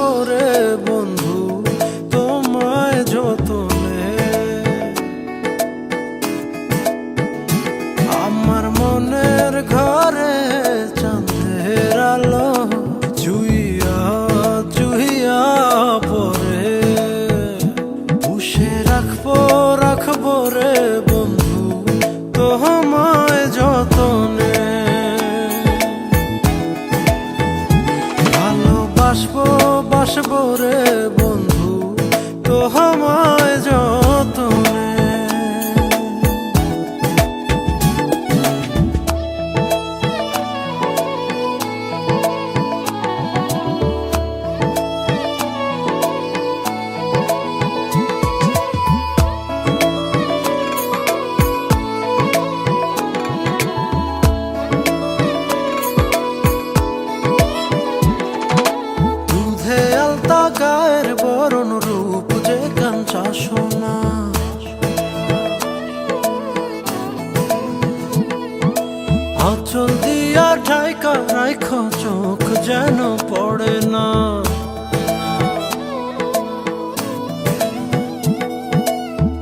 ভালোবাসবো রে বন্ধু তোমায় যতনে। আমার মনের ঘরে চাঁদের আলো চুইয়া চুইয়া পরে পুষে রাখবো রে বন্ধু তোমায় যতনে। ভালোবাসবো রে বন্ধু তোমায় যতনে। গায়ের বরণ রূপ যে কাঞ্চা সোনা, আঁচল দিয়া ঢাকা রাখ চোখ যেন পড়ে না।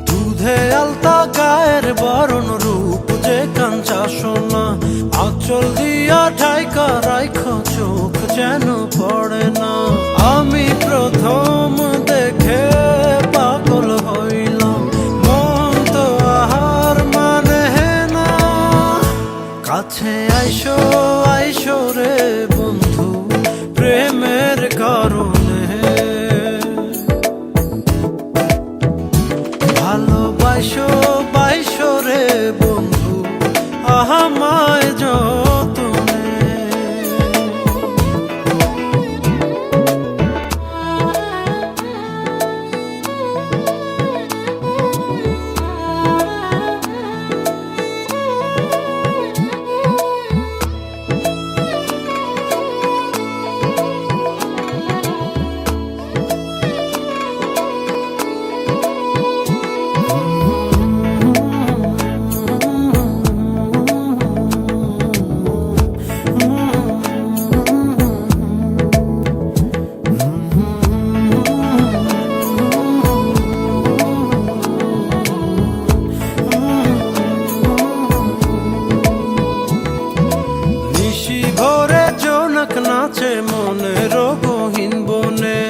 দুধে আলতা গায়ের বরণ রূপ যে কাঞ্চা সোনা, আঁচল দিয়া ঢাকা রাখ চোখ যেন পড়ে না। আমি প্রথম দেখে পাগল হইলাম, মন তো আহার মানে না। কাছে আইসো রে বন্ধু প্রেমের কারণে। ভালোবাসো রে বন্ধু আমায় যতনে। ভোরে জোনাক নাচে মনের গহীন বনে,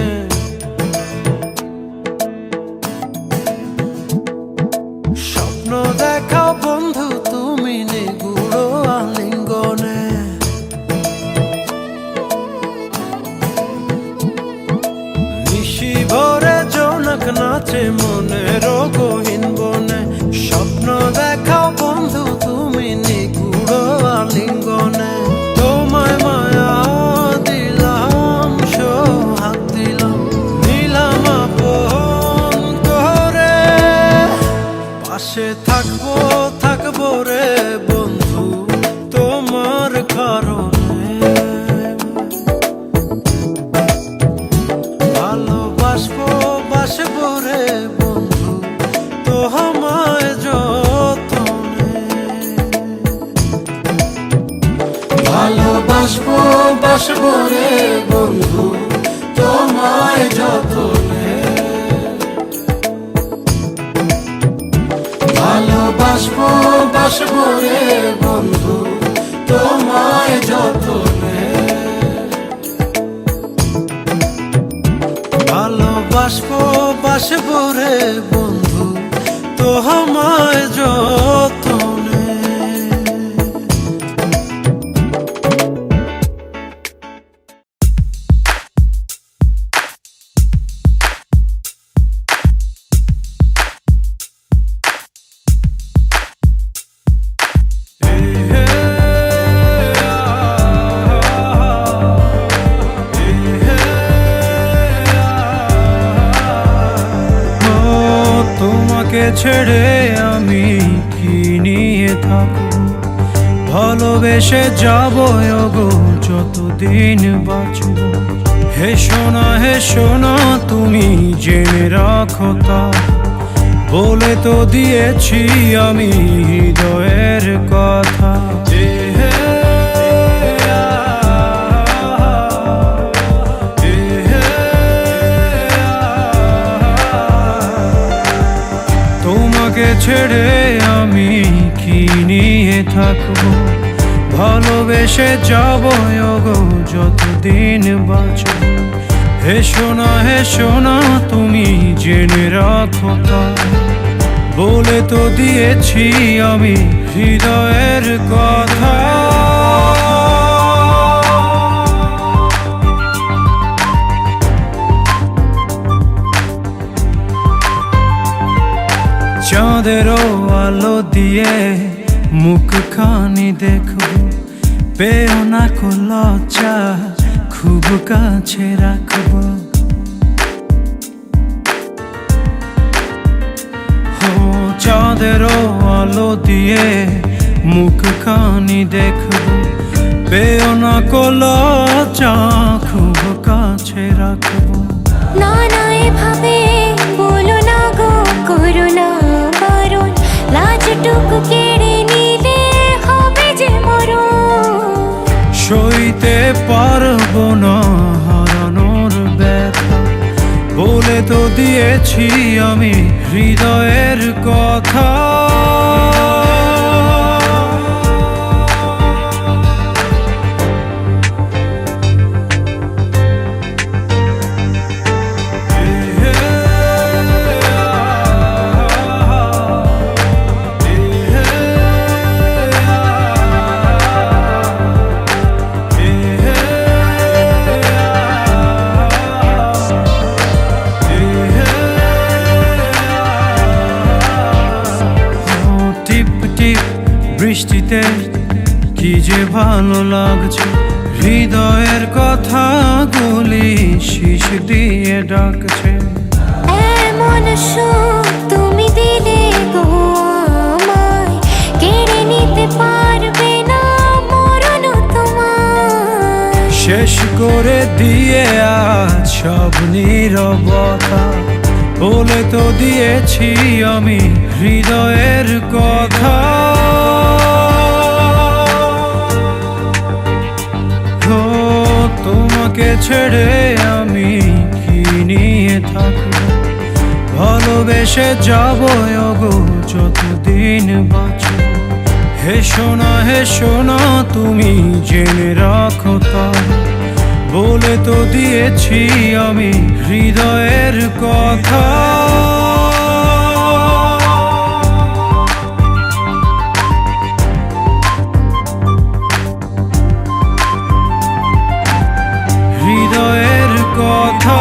স্বপ্ন দেখাও বন্ধু তুমি নিগুড় আলিঙ্গনে। নিশি ভোরে জোনাক নাচে মনের গহীন বনে, স্বপ্ন দেখাও বন্ধু তুমি নিগুড় আলিঙ্গনে। তোমায় মায়া দিলাম সোহাগ দিলাম, নিলাম আপন করে। পাশে থাকবো রে বন্ধু তোমার কারণে। ভালোবাসবো রে বন্ধু তোমায় যতনে। ভালোবাসবো রে বন্ধু তোমায় যতনে। ভালোবাসবো রে বন্ধু তোমায় যতনে। ভালোবাসবো রে বন্ধু তোমায় যতনে। তোমাকে ছেড়ে আমি কি নিয়ে থাকব, ভালোবেসে যাব গো যতদিন বাঁচব। হেসো না তুমি জেনে রাখো তা, বলে তো দিয়েছি আমি হৃদয়ের কথা। ছেড়ে আমি কি নিয়ে থাকবো, ভালোবেসে যাবো গো যতদিন বাঁচব। হেসো না তুমি জেনে রাখো তা, বলে তো দিয়েছি আমি হৃদয়ের কথা। চাঁদেরও আলো দিয়ে মুখখানি দেখবো, পেও না কো লজ্জা খুব কাছে রাখবো। চাঁদেরও আলো দিয়ে মুখখানি দেখবো, পেও না কো লজ্জা খুব কাছে রাখবো। না না এভাবে বলো না গো, করো না বারণ, লাজটুকু কেড়ে নিলে হবে যে মরণ। সইতে পারবো না হারানোর ব্যথা, বলে তো দিয়েছি আমি হৃদয়ের কথা। বৃষ্টিতে কি যে ভালো লাগছে, হৃদয়ের কথাগুলি শিশ দিয়ে ডাকছে। এমন সুখ তুমি দিলে গো আমায়, কেড়ে নিতে পারবে না মরণ তোমার। শেষ করে দিয়ে আজ সব নীরবতা, বলে তো দিয়েছি আমি হৃদয়ের কথা। তোমাকে ছেড়ে আমি কি নিয়ে থাকবো, ভালোবেসে যাবো গো যতদিন বাঁচব। হেসো না তুমি জেনে রাখো তা, বলে তো দিয়েছি আমি হৃদয়ের কথা। হৃদয়ের কথা।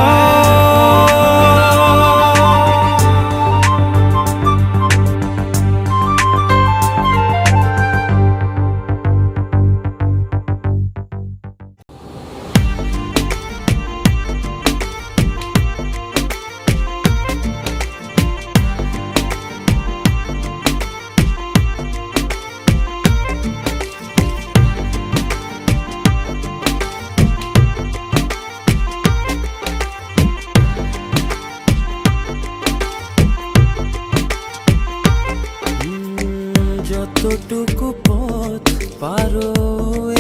যতটুকু পথ পারো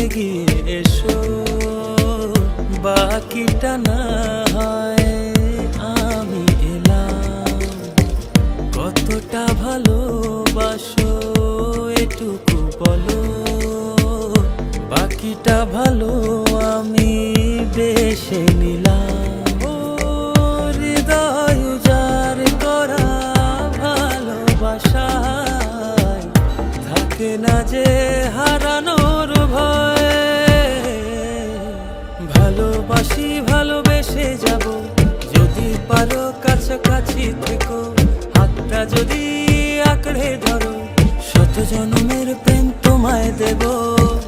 এগিয়ে এসো, বাকিটা না হয় আমি এলাম। কতটা ভালোবাসো এটুকু বলো, বাকিটা ভালো আমি বেশে নিলাম। ও হৃদয় উজাড় করা ভালোবাসা না যে হারানোর ভয়। ভালোবাসি ভালোবেসে যাব, যদি পারো কাছাকাছি থেকো, হাতটা যদি আঁকড়ে ধরো, শত জন্মের প্রেম তোমায় দেব।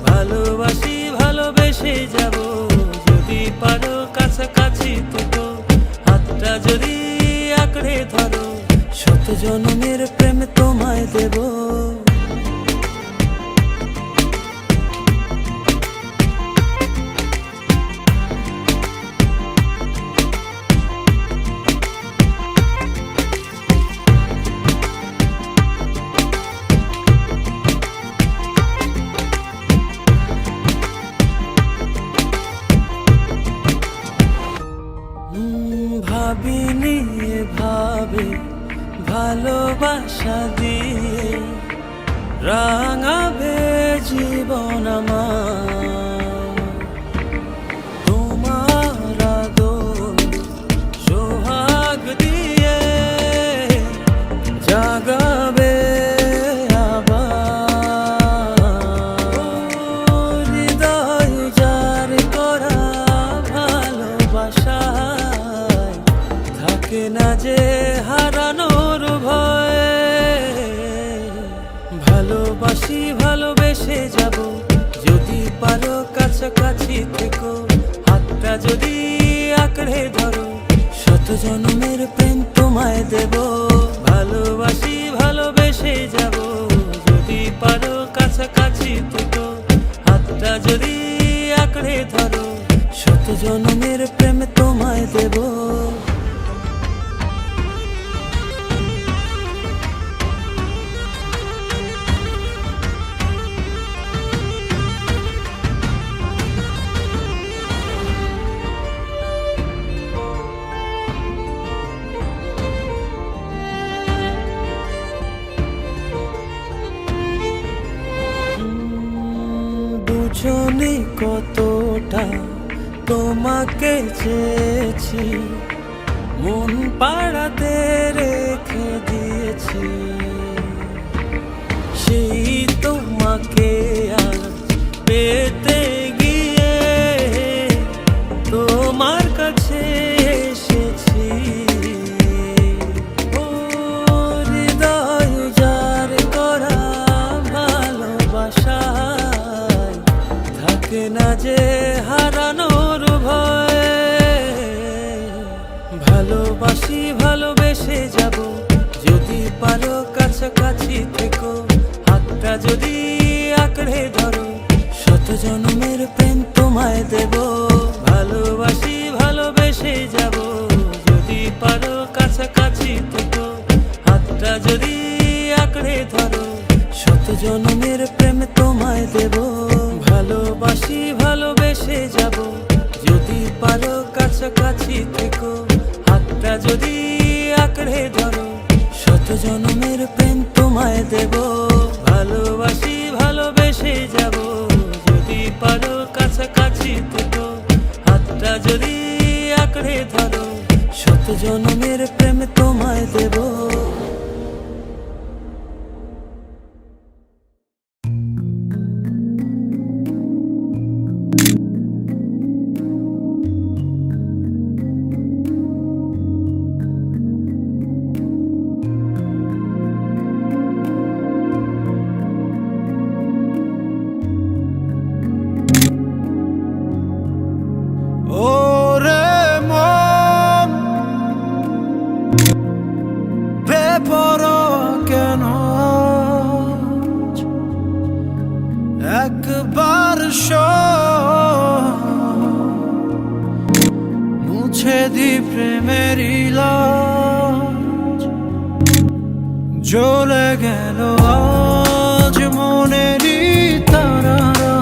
ভালোবাসি ভালোবেসে যাব, যদি পারো কাছাকাছি থেকো, হাতটা যদি আঁকড়ে ধরো, শত জন্মের প্রেম তোমায় দেব। ভাবিনি ভাবে ভালোবাসা দিয়ে রাঙাবে জীবন আমার। তোমার আদর সোহাগ দিয়ে জাগাবে আবার হৃদয় যার করা ভালোবাসায় থাকে না যে হারানোর ভয়। ভালোবাসি ভালোবেসে যাব যদি পারো কাছাকাছি থেকো, হাতটা যদি আঁকড়ে ধরো শত জন্মের প্রেম তোমায় দেব। ভালোবাসি ভালোবেসে যাব যদি পারো কাছাকাছি থেকো, হাতটা যদি আঁকড়ে ধরো শত জন্মের প্রেম তোমায় দেব। বুঝনি কতটা তোমাকে চেয়েছি, মন পাড়াতে রেখে দিয়েছি। সেই তোমাকে আজ পেতে গিয়ে তোমার কাছে এসেছি। ও হৃদয় যার করা ভালোবাসা থাকে না যে হারানোর ভয়। ভালোবাসি ভালোবেসে যাব যদি পারো কাছাকাছি থেকো, হাতটা যদি আঁকড়ে ধরো শত জন্মের প্রেম তোমায় দেব। ভালোবাসি ভালোবেসে যাব যদি পারো কাছাকাছি থেকো, হাতটা যদি আঁকড়ে ধরো শত জন্মের প্রেম তোমায় দেব। ভালোবাসি ভালোবেসে যাব যদি পারো কাছাকাছি থেকো, হাতটা যদি আঁকড়ে ধরো শত জন্মের প্রেম তোমায় দেব। ভালোবাসি ভালোবেসে যাব যদি পারো কাছাকাছি থেকো, হাতটা যদি আঁকড়ে ধরো শত জন্মের প্রেম তোমায় দেব। ওরে মন বেপরোয়া কেন, একবার মুছে দি প্রেমের ইলাজ। জ্বলে গেল আজ মনেরই তারারা,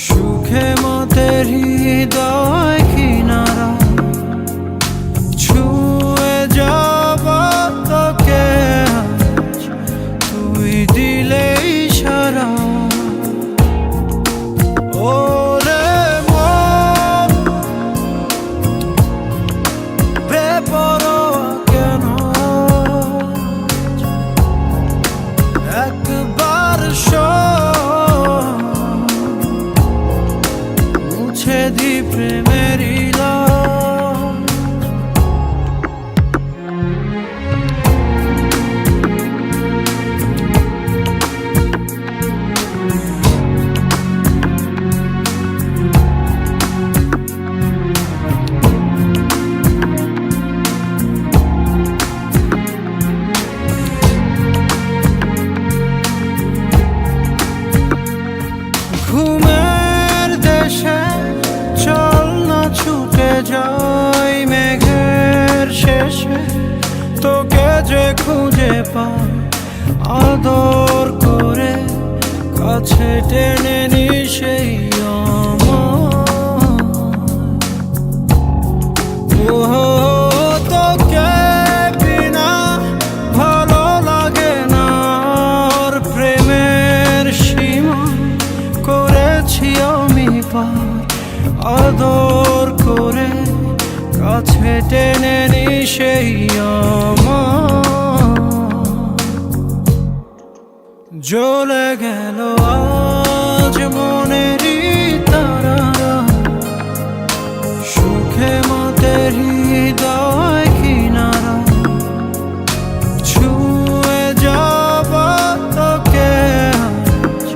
সুখে মতের হৃদয় কিনারা। ছুঁয়ে যাব তোকে আজ, তুই দিলে ইশারা। ওরে মন বেপরোয়া কেন, একবার মুছে দি প্রেমের ইলাজ। ঘুমের দেশে চল না ছুটে যাই মেঘের শেষে, তোকে যে খুঁজে পাই আদর করে কাছে টেনে নি সেই তোকে বিনা জোর করে কাছে টেনে নি সেই আমার জ্বলে গেল আজ মনেরই তারা সুখে মাতের হৃদয় কিনারা ছুঁয়ে যাব তোকে আজ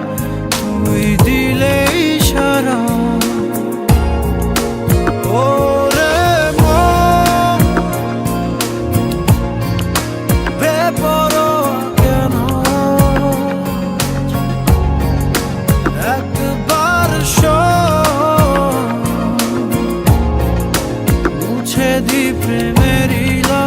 তুই দিলে ইশারা ওরে মন বেপরোয়া কেন একবার শোন মুছে দি প্রেমের ইলা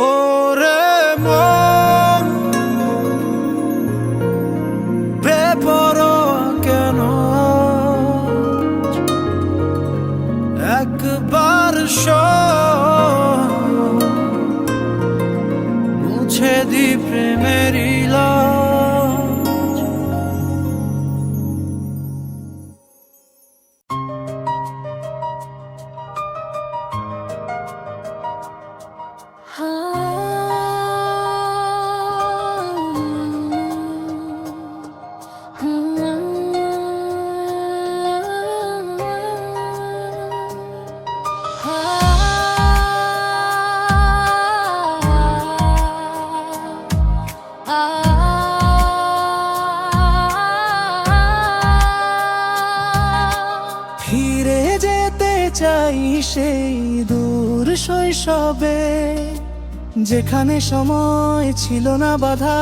ওরে মন বেপরোয়া কেন একবার শোন মুছে দি প্রেমের ইলা ফিরে যেতে চাই সেই দূর শৈশবে যেখানে সময় ছিল না বাধা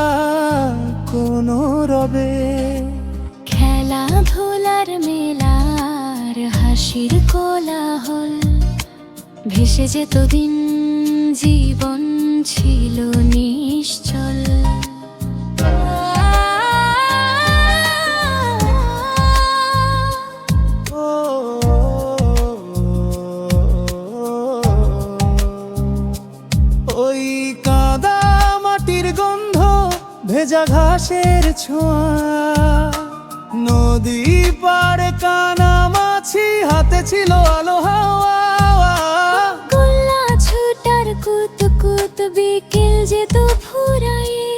কোনো রবে খেলাধুলার মেলার হাসির কোলাহল ভেসে যেত দিন জীবন ছিল নিশ্চল ওই কাদা মাটির গন্ধ ভেজা ঘাসের ছোঁয়া নদী পাড়ে কানা মাছি হাতে ছিল আলো হাওয়া গোল্লা ছুটার কুত কুত বিকেল যেত ফুরায়ে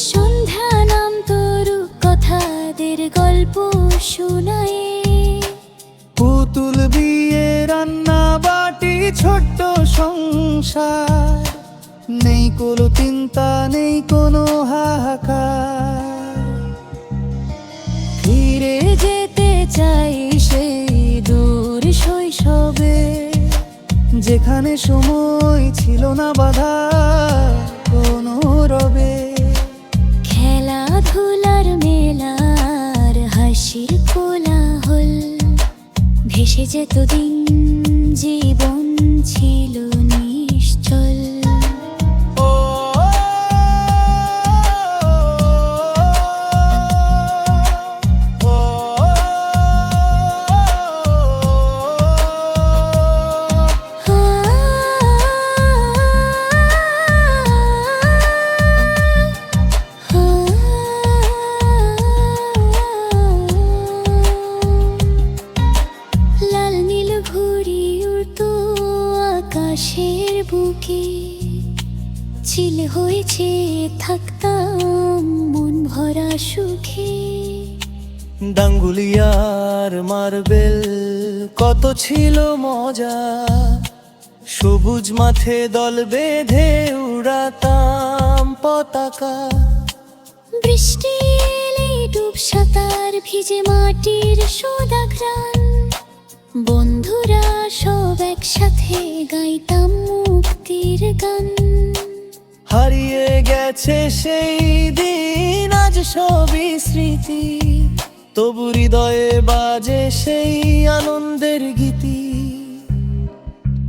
সন্ধ্যা নাম তরু কথাদের গল্প শোনায়ে পুতুল বিয়ে রান্না বাটি ছোট্ট সংসার নেই কোনো চিন্তা নেই কোনো হাহাকার ফিরে যেতে চাই সেই দূর শৈশবে যেখানে সময় ছিল না বাধা কোনো রবে খেলাধুলার মেলার হাসির কোলাহল ভেসে যেত দিন জীবন ছিল নিশ্চল লাল নীল ঘুড়ি উড়তো আকাশের বুকে চিল হয়েছে থাকতাম মন ভরা সুখে ডাঙ্গুলিয়ার মার্বেল কত ছিল মজা সবুজ মাঠে দল বেঁধে উড়াতাম পতাকা বৃষ্টি এলে ডুব সাঁতার ভিজে মাটির সোদা ঘ্রাণ বন্ধুরা সব একসাথে গাইতাম মুক্তির গান হারিয়ে গেছে সেই দিন আজ সবই স্মৃতি তবু হৃদয়ে বাজে সেই আনন্দের গীতি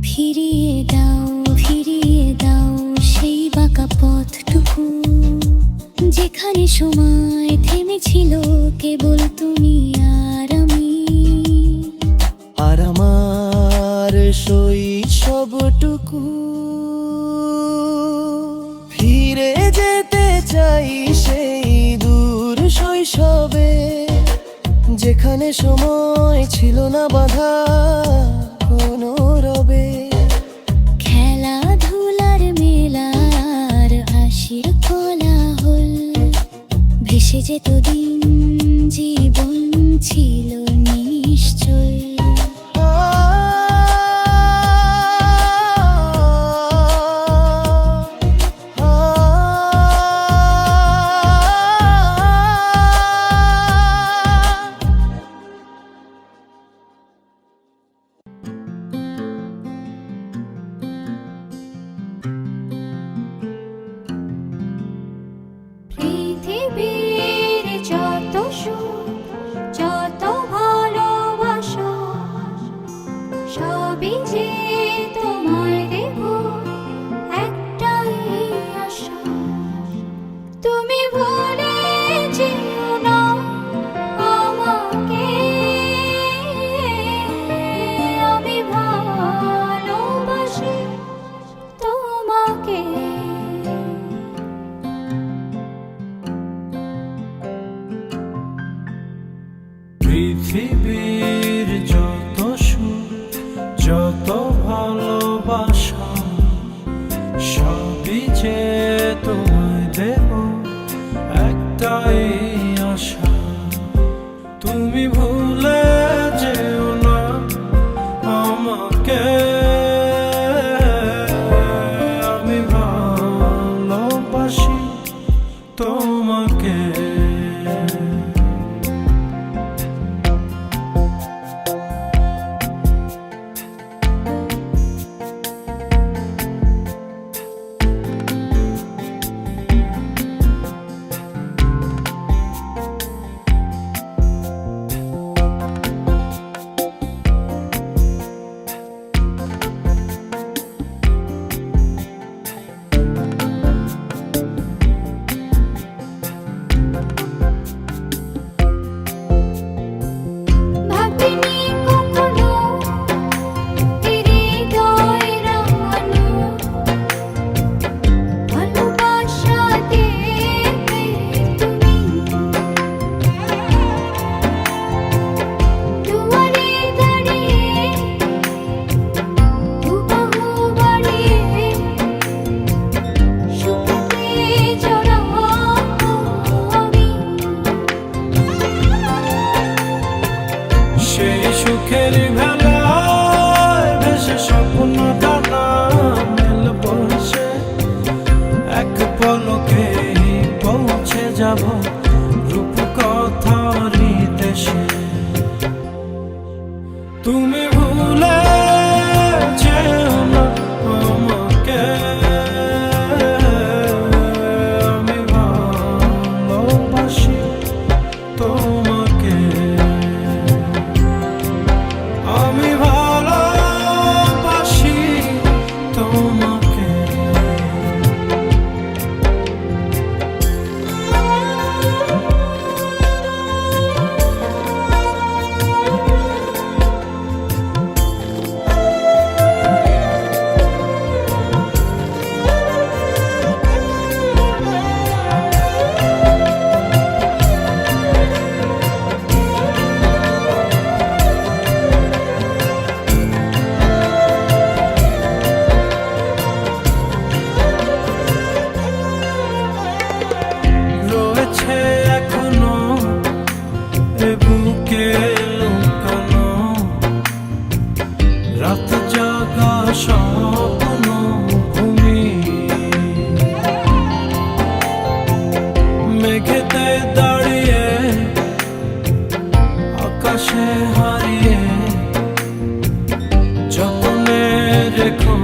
ফিরিয়ে দাও সেই বাঁকা পথটুকু যেখানে সময় থেমেছিল কেবল তুমি আর আমি আর আমার শৈশবটুকু ফিরে যেতে চাই সেই দূর শৈশবে, যেখানে সময় ছিল না বাধা কোনো রবে। খেলাধুলার মেলার হাসির কোলাহল, ভেসে যেত দিন, জীবন ছিল নিশ্চয়। পৃথিবীর যত সুখ, যত ভালোবাসা, সবই যে তোমায় দেব একটাই আশা। তুমি ভুলে যেও না আমাকে, আমি ভালোবাসি তোমাকে। পৃথিবীর যত সুখ, যত ভালোবাসা, সবই যে তোমায় দেব একটাই আশা। তুমি ভুলে যেও না আমাকে, আমি ভালোবাসি তোমাকে। ভাবিনি কখনো হৃদয় রাঙানো, ভালোবাসা দেবে তুমি। দুয়ারে দাঁড়িয়ে দুবাহু বাড়িয়ে সুখে জড়াবো আমি। সেই সুখের ভেলায় ভেসে স্বপ্ন ডানা মেলব সে, এক পলকে পৌঁছে যাব রূপকথারই দেশে। তুমি ভুলে যেও না আমাকে, আমি ভালোবাসি তোমাকে। আমি ভালোবাসি তোমাকে। রয়েছে এখনো এ বুকে লুকানো রাত জাগা স্বপ্ন ভূমি। মেঘেতে দাঁড়িয়ে আকাশে হারিয়ে যতনে রেখো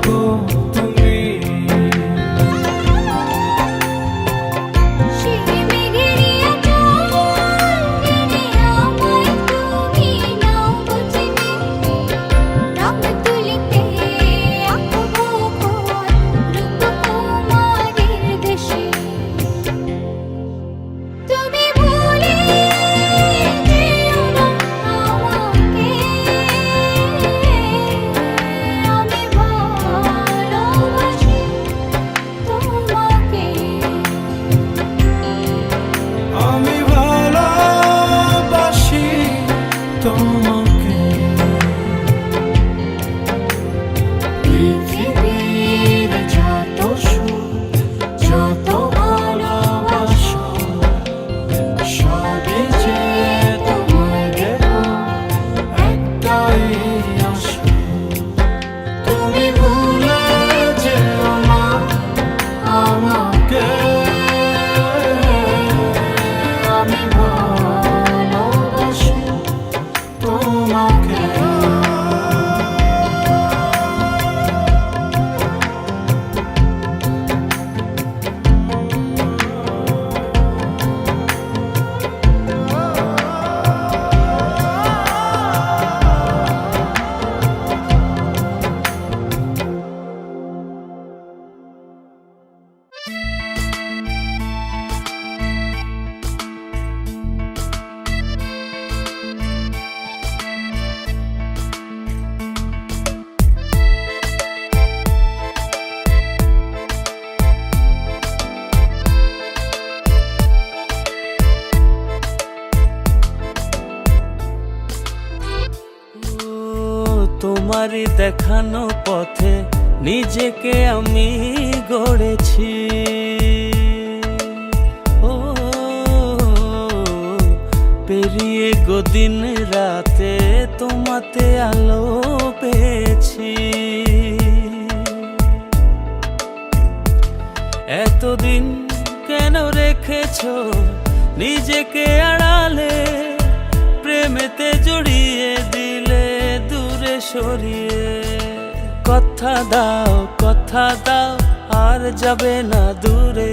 গো তুমি। সেই মেঘেরই আঁচল টেনে আমায় তুমি নাও গো চিনে, রং তুলিতে পৃথিবীর যত সুখ যত ভালোবাসা সবই যে তোমায় দেব একটাই আশা তুমি ভুলে যেও না আমাকে আমি ভালোবাসি তোমাকে তোমারই দেখানো পথে নিজেকে আমি গড়েছি। ও পেরিয়ে গদিন রাতে তোমাতে আলো পেয়েছি। এতদিন কেন রেখেছো নিজেকে আড়ালে, প্রেমেতে জড়িয়ে দিলে দূরে সরিয়ে। কথা দাও আর যাবে না দূরে,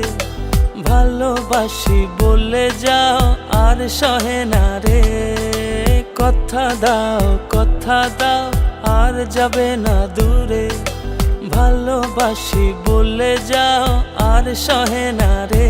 ভালোবাসি বলে যাও আর সহে না রে। কথা দাও আর যাবে না দূরে, ভালোবাসি বলে যাও আর সহে না রে।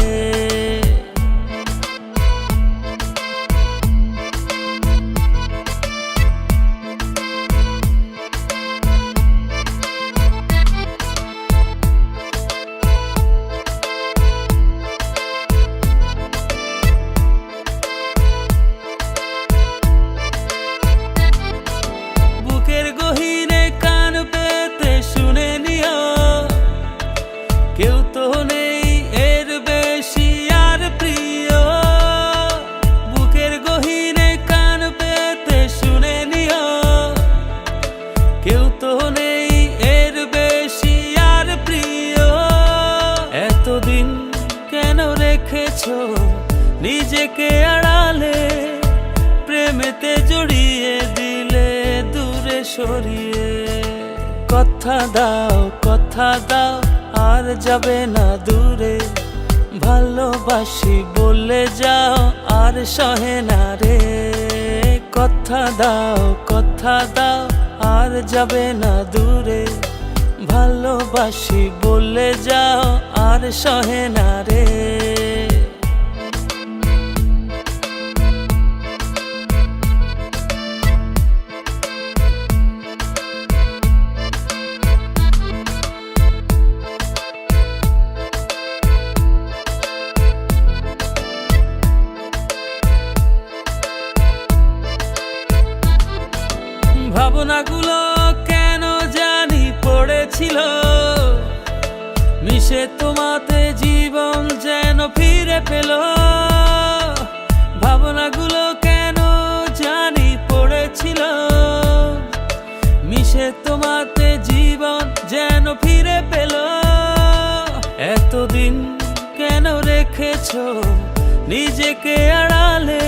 বুকের গহীনে কান পেতে শুনে নিও, কেউ তো নেই এর বেশি আর প্রিয়। বুকের গহীনে কান পেতে শুনে নিও, কেউ তো নেই এর বেশি আর প্রিয়। এতদিন কেন রেখেছো নিজেকে আড়ালে, প্রেমেতে জড়িয়ে দিলে দূরে সরিয়ে। কথা দাও আর যাবে না দূরে, ভালোবাসি বলে যাও আর সহে না রে। কথা দাও আর যাবে না দূরে, ভালোবাসি বলে যাও আর সহে না রে। ভাবনাগুলো কেন জানি পড়েছিল, মিশে তোমাতে জীবন যেন ফিরে পেল। ভাবনাগুলো কেন জানি পড়েছিল, মিশে তোমাতে জীবন যেন ফিরে পেল। এতদিন কেন রেখেছো নিজেকে আড়ালে,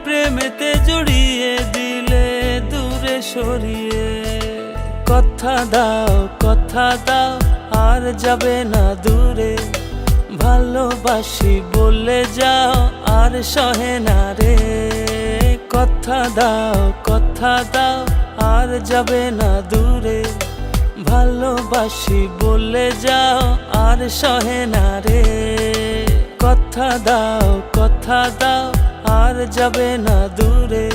প্রেমেতে জড়িয়ে দিলে দূরে সরিয়ে। কথা দাও আর যাবে না দূরে, ভালোবাসি বলে যাও আর সহে না রে। কথা দাও আর যাবে না দূরে, ভালোবাসি বলে যাও আর সহে না রে। কথা দাও আর যাবে না দূরে,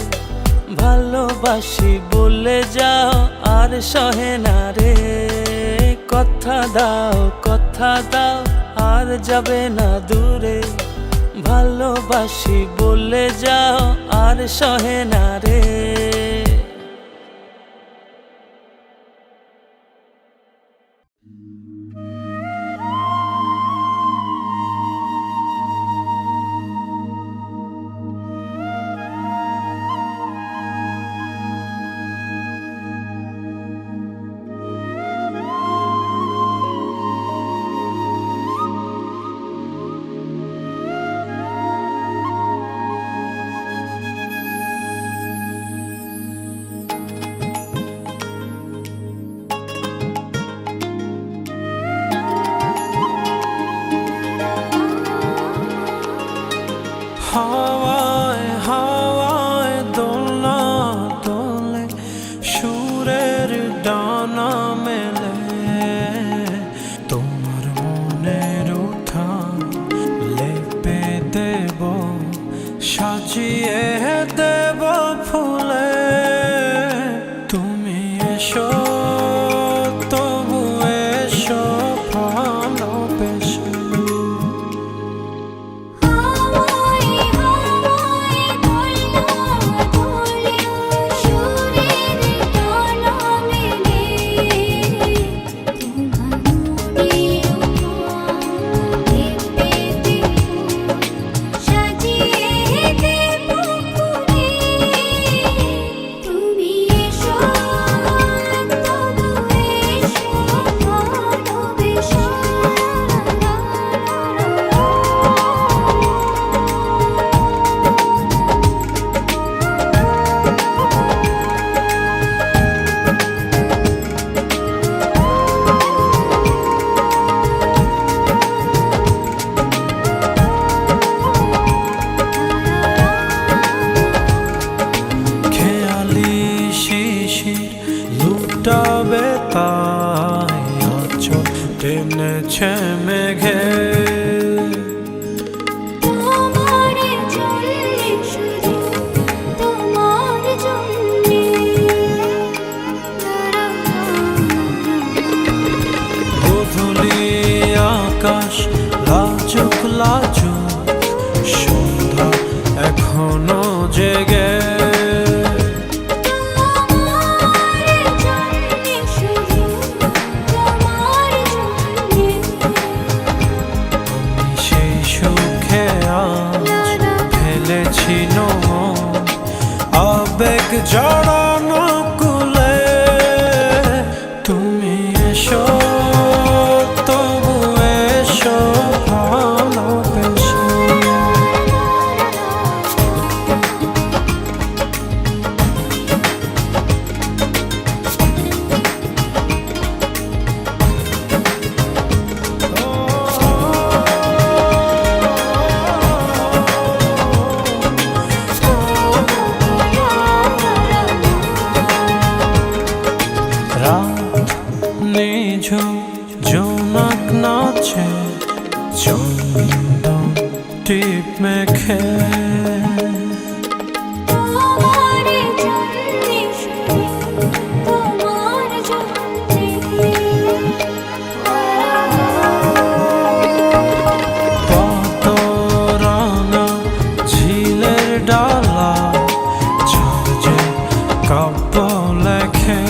ভালোবাসি বলে যাও আর সহে না রে। কথা দাও আর যাবে না দূরে, ভালোবাসি বলে যাও আর সহে না রে। হাওয়ায় হাওয়ায় দোলনা দোলে সুরের ডানা মেলে তোমার মনের উঠান লেপে দেব সাজিয়ে দেব ফুলে তুমি এসো তবু এসো ভালোবেসে হাওয়ায় হাওয়ায় দোলনা দোলে সুরের ডানা মেলে তোমার মনের উঠান লেপে দেব সাজিয়ে দেব ফুলে তুমি এসো তবু এসো ভালোবেসে খেয়ালি শিশির লুটাবে তাই আঁচল টেনেছে মেঘে তোমার জন্যে শুধু তোমার জন্যে গোধূলি আকাশ লাজুক লাজুক সন্ধ্যা এখনো জেগে তোমার জন্যে শুধু তোমার জন্যে আমি সেই সুখে আজ ফেলেছি নমন আবেগ জড়ানো কুলে তুমি এসো তবু এসো ভালোবেসে রাত নিঝুম জোনাক নাচে চন্দন টিপ মেখে তোমার জন্যে শুধু তোমার জন্যে পাতরাঙা ঝিলের ডালা ঝাঁঝে কাব্য লেখে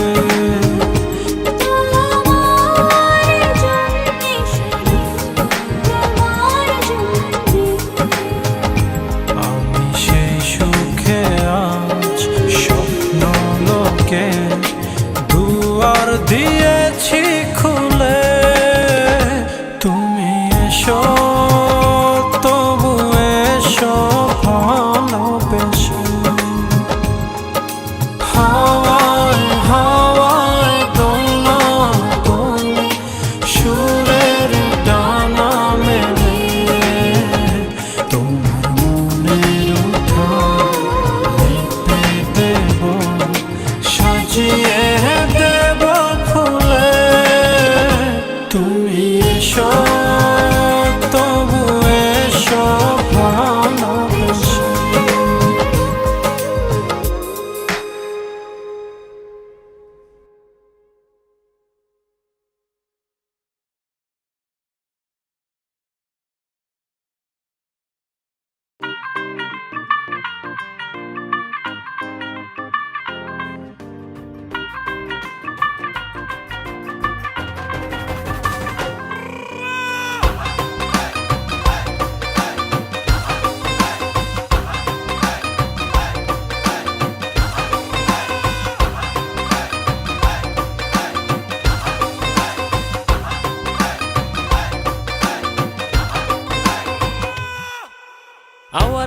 তোমার জন্যে শুধু তোমার জন্যে আমি সেই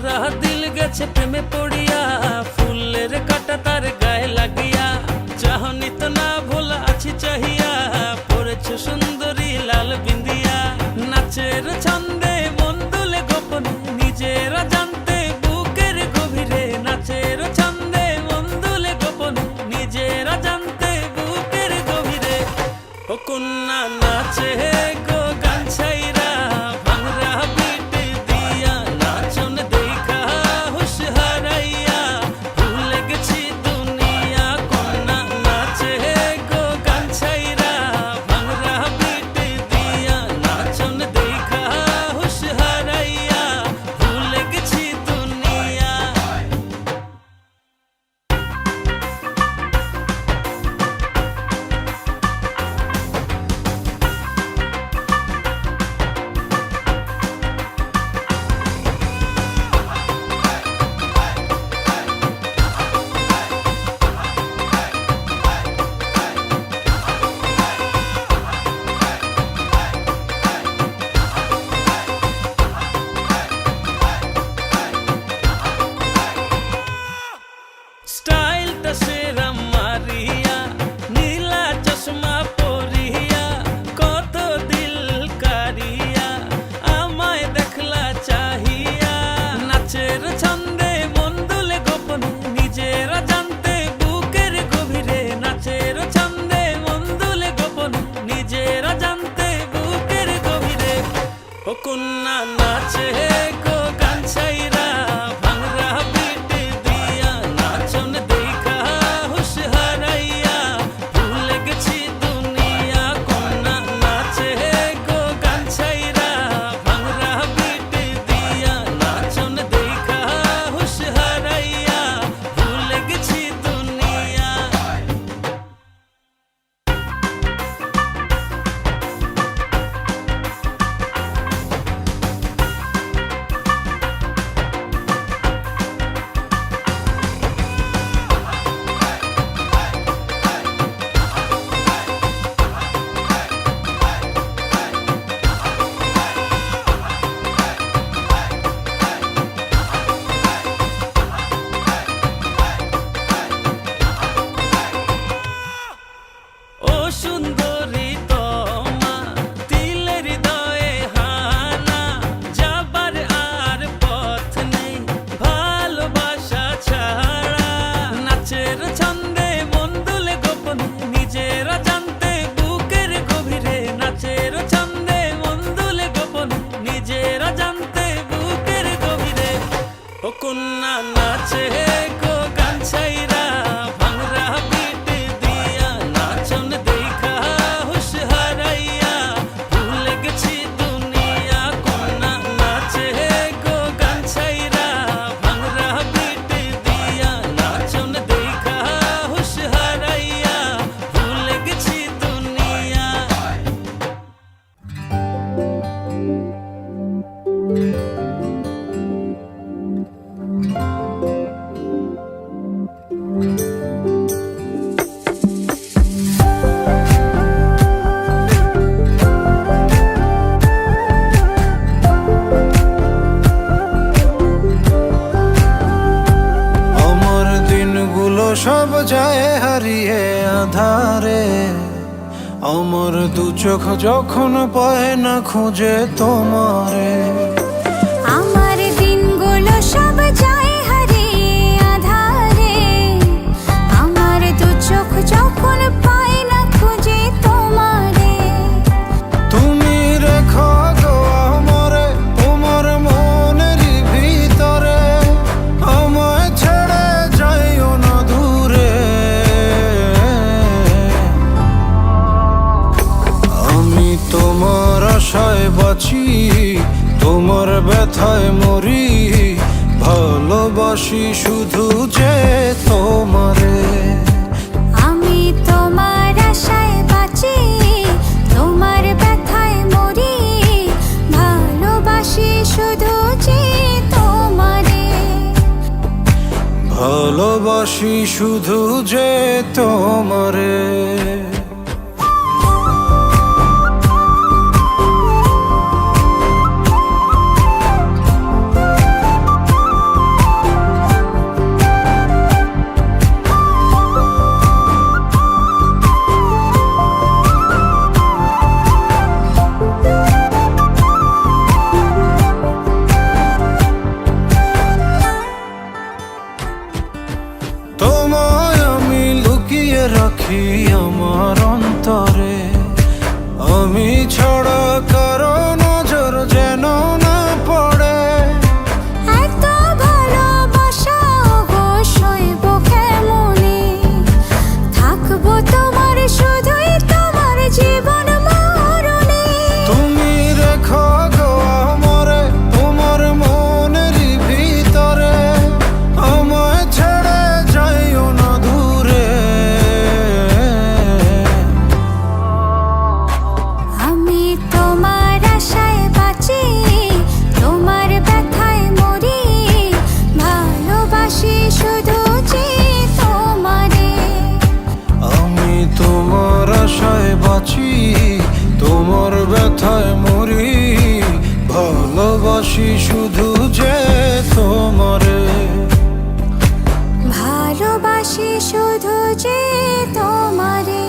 সারা দিল গেছে প্রেমে পড়িয়া, ফুলের কাটা তার গায়ে লাগিয়া, চাহনি তো না ভোলা আছি চাহিয়া, পড়েছে সুন্দরী লাল বিন্দিয়া। নাচের ছন্দে মন দুলে গোপনে, নিজেরা জানতে বুকের গভীরে, নাচের ছন্দে মন দুলে গোপনে, নিজেরা জানতে বুকের গভীরে। ও কন্যা নাচে গো গান ছাইরা, ভাঙরা বিট দিয়া, নাচন দেখা হুশ হারাইয়া, ভুলে গেছি দুনিয়া। কন্যা নাচে গো গান ছাইরা, ভাঙরা বিট দিয়া, নাচন দেখা হুশ হারাইয়া, ভুলে গেছি দুনিয়া। স্টাইলটা সেরা মারিয়া, নীলা চশমা পরিয়া, কত দিল কারিয়া, আমায় দেখলা চাহিয়া। নাচের ছন্দে মন দুলে গোপনে, নিজেরা জানতে বুকের গভীরে, নাচের ছন্দে মন দুলে গোপনে, নিজেরা জানতে বুকের গভীরে। ও কন্যা নাচে গো গান ছাইরা, ভাঙরা বিট দিয়া, নাচন দেখা হুশ হারাইয়া, ভুলে গেছি দুনিয়া। কন্যা নাচে গো গান ছাইরা, ভাঙরা বিট দিয়া, নাচন দেখা হুশ হারাইয়া, ভুলে গেছি দুনিয়া। ও সুন্দরী তোমা, তিলের হৃদয়ে হানা, যাবার আর পথ নেই ভালোবাসা ছাড়া। নাচের ছন্দে মন দুলে গোপনে, নিজেরা জানতে বুকের গভীরে, নাচের ছন্দে মন দুলে গোপনে, নিজেরা জানতে বুকের গভীরে। ও কন্যা নাচে গো গান ছাইরা, ভাঙরা বিট দিয়া, নাচন দেখা হুশ হারাইয়া, ভুলে গেছি দুনিয়া। কন্যা নাচে গো গান ছাইরা, ভাঙরা বিট দিয়া, নাচন দেখা হুশ হারাইয়া, ভুলে গেছি দুনিয়া। আমার দিনগুলো সব যায় হারিয়ে আধারে, আমার দু চোখ যখন পায় না খুঁজে তোমারে। আমার দিনগুলো সব যায় হারিয়ে আধারে, আমার দু চোখ যখন পায় না খুঁজে তোমারে। তুমি রেখো গো আমারে তোমার মনেরই ভিতরে, আমায় ছেড়ে যাইও না দূরে। আমি তোমার আশায় বাঁচি, তোমার ব্যথায় মরি, ভালোবাসি শুধু যে তোমারে। আমি তোমার আশায় বাঁচি, তোমার ব্যথায় মরি, ভালোবাসি শুধু যে তোমারে। ভালোবাসি শুধু যে তোমারে। বাঁচি তোমার ব্যথায় মরি ভালোবাসি শুধু যে তোমারে ভালোবাসি শুধু যে তোমারে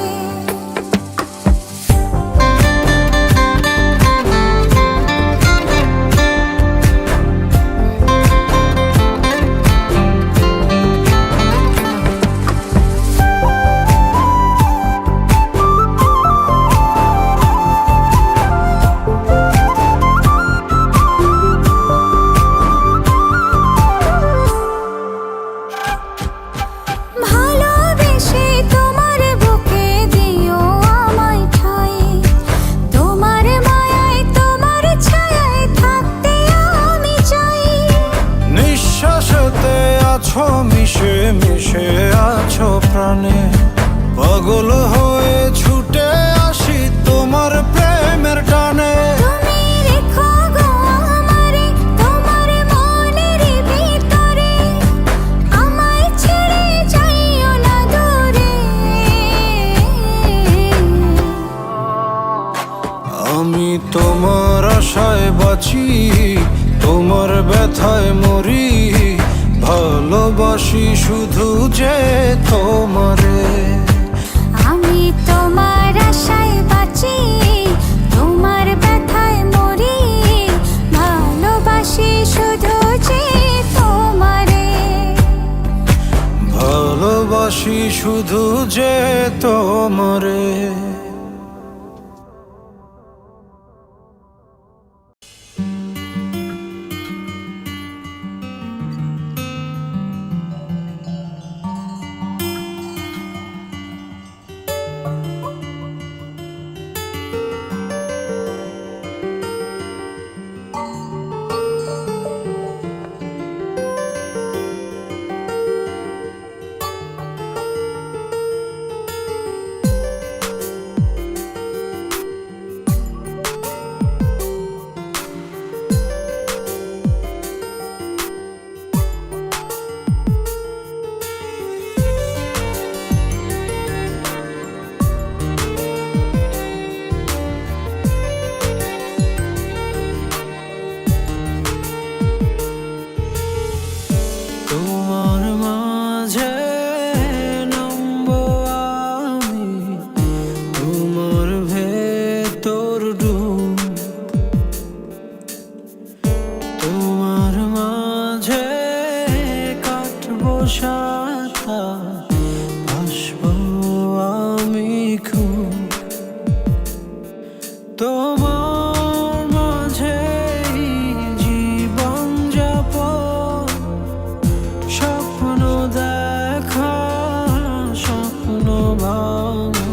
ভালোবেসে তোমার বুকে দিও আমায় ঠাঁই তোমার মায়ায় তোমার ছায়ায় থাকতে আমি চাই নিঃশ্বাসেতে আছো মিশে মিশে আছো প্রাণে পাগল হয়ে ছুটে আসি তোমার প্রেমের টানে তুমি রেখো গো আমারে তোমার মনের ভিতরে আমায় ছেড়ে যাইও না দূরে আমি তোমার আশায় বাঁচি তোমার ব্যথায় মরি ভালোবাসি শুধু যে তোমারে আমি তোমার আশায় বাঁচি তোমার ব্যথায় মরি ভালোবাসি শুধু যে তোমারে ভালোবাসি শুধু যে তোমারে তোমার মাঝে নামবো আমি তোমার ভেতর ডুব তোমার মাঝে কাটবো সাথা আসবো আমি খুব তোমার মাঝে জীবন যাপন স্বপ্ন দেখা স্বপ্ন ভাঙা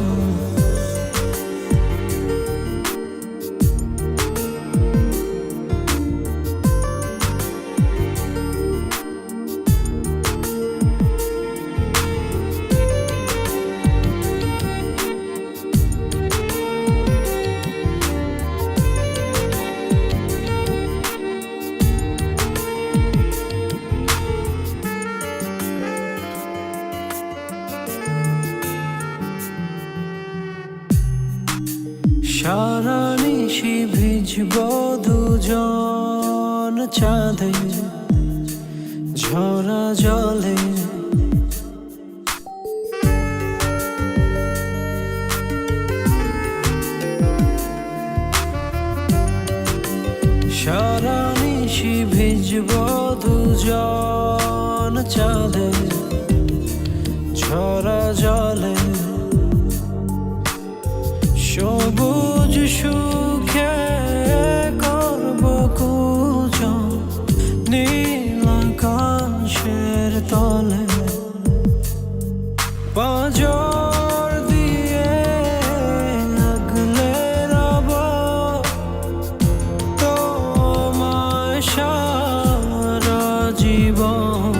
সারা নিশি ভিজব দুজন চাঁদে ঝরা জলে সারা নিশি ভিজব দুজন চাঁদে ঝরা জলে সবুজ সুখে করব কুজন নীল আকাশের তলে পাঁজর দিয়ে আগলে রব তোমায় সারা জীবন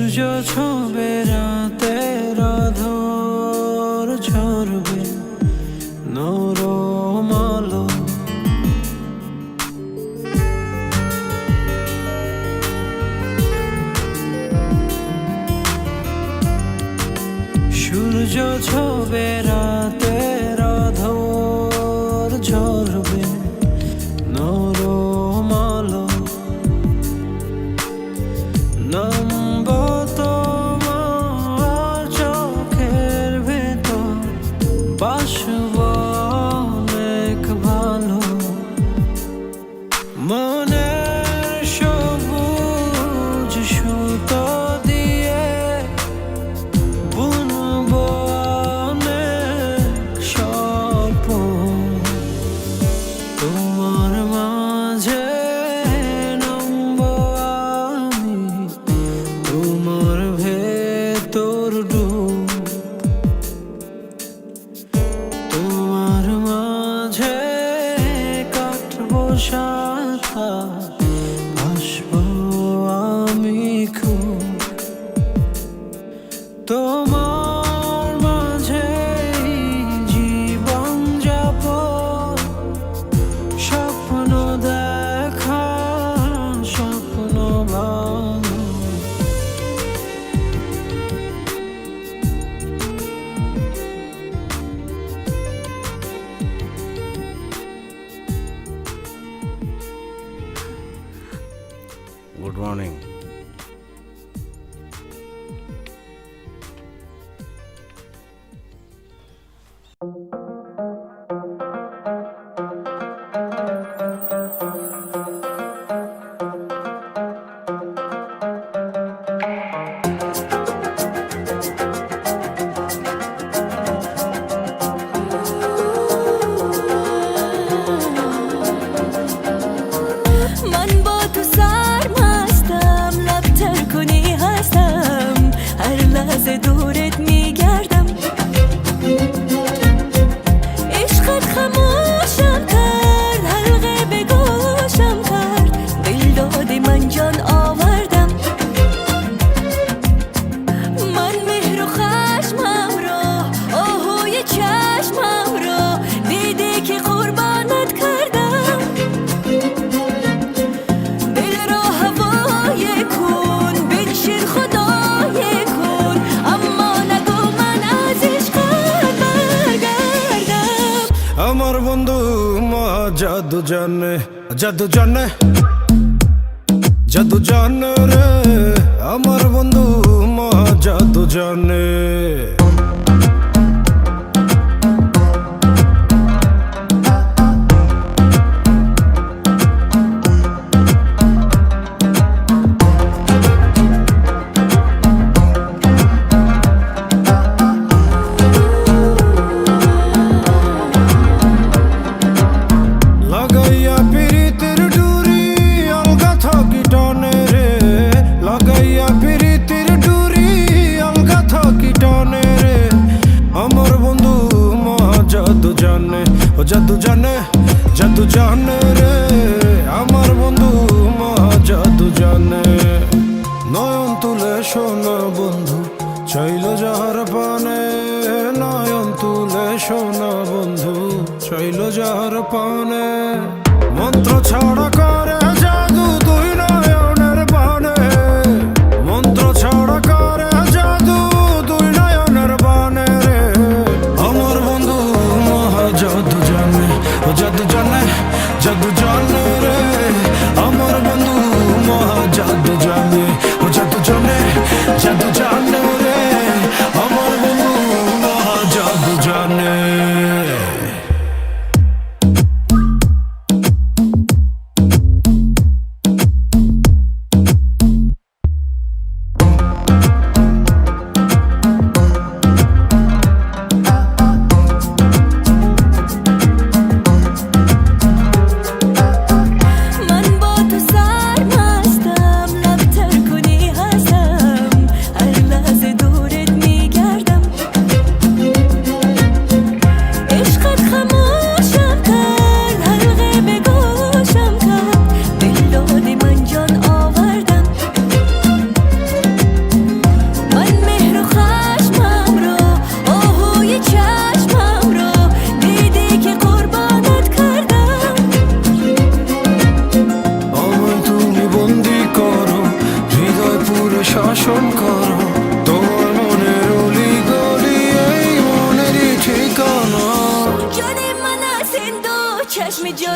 সূর্য ছবে রাতের আঁধার ঝরবে নরম আলো। সূর্য ছবে রাতের আঁধার ঝরবে নরম আলো। নামব তোমার চোখের ভেতর, বাসব অনেক ভালো। মনের সবুজ সুতো দিয়ে বুনব অনেক স্বপ্ন। তোমার মাঝে নামব আমি, তোমার ভেতর ডুব। তোমার মাঝে কাটবো সাঁতার, ভাসবো আমি খুব। তোমার মাঝে জীবন যাপন, স্বপ্ন দেখা, স্বপ্ন ভাঙা। Good morning. من با تو سرمستم، لب تر کنی هستم، هر لحظه دورت میگردم. عشقت خموشم کرد، حلقه به گوشم کرد، دل دادی من جان آوردم. من مهر و خشمم را، آهوی چشمم را، دیدی که قربانت کردم. دل را هوای کن، بنشین خدای کن، اما نگو من از عشقت برگردم. আমার বন্ধু মহা জাদু জানে, জাদু জানে, জাদু জানে রে। আমার বন্ধু মহা জাদু জানে। লাগাইয়া পিরিতের ডুরি আলগা থাকি টানে রে, লাগাইয়া পিরিতের ডুরি আলগা থাকি টানে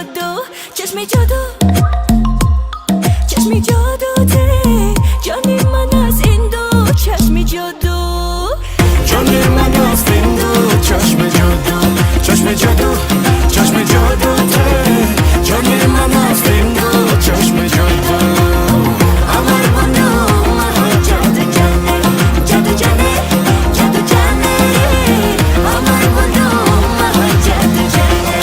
जादू चश्मे जादू चश्मे जादू थे जाने मना सिंधु चश्मे जादू Johnny Manas Bindu Çeşme Cadı Çeşme Cadı Çeşme Cadı Johnny Manas Bindu Çeşme Cadı আমার বন্ধু আমার জাদু জানে জাদু জানে জাদু জানে আমার বন্ধু আমার জাদু জানে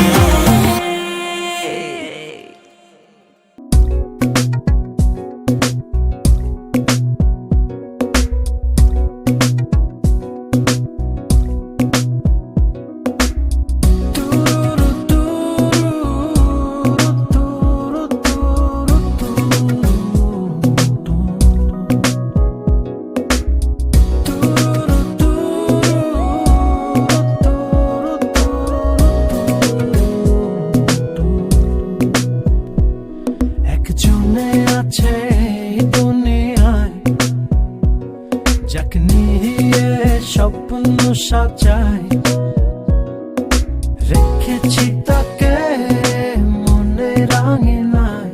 একজনে আছে এই দুনিয়ায় যাকে নিয়ে স্বপ্ন সাজাই রেখেছি তাকে মনে রাঙিনায়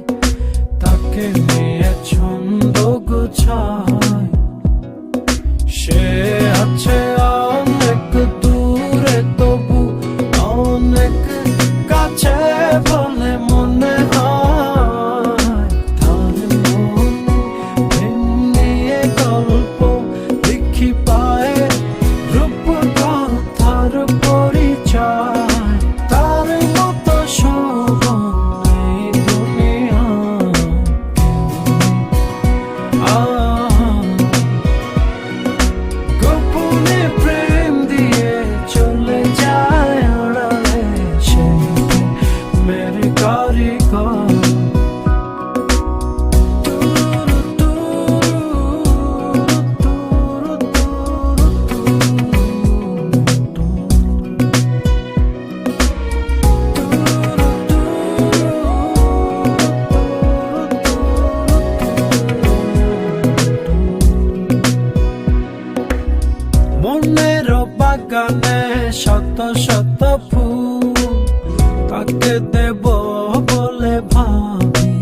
তাকে নিয়ে ছন্দ গোছায় সে আছে অনেক দূরে তবু অনেক কাছে বলে মনে হয় তার মন প্রেম নিয়ে গল্প লিখি পায় রূপকথার পরিচয় তার মতো শোভন এই দুনিয়ায় গোপনে প্রেম দিয়ে চলে যায় আড়ালে সেই মেরে কারিগর মনের বাগানে শত শত ফুল তাকে দেব বলে ভাবি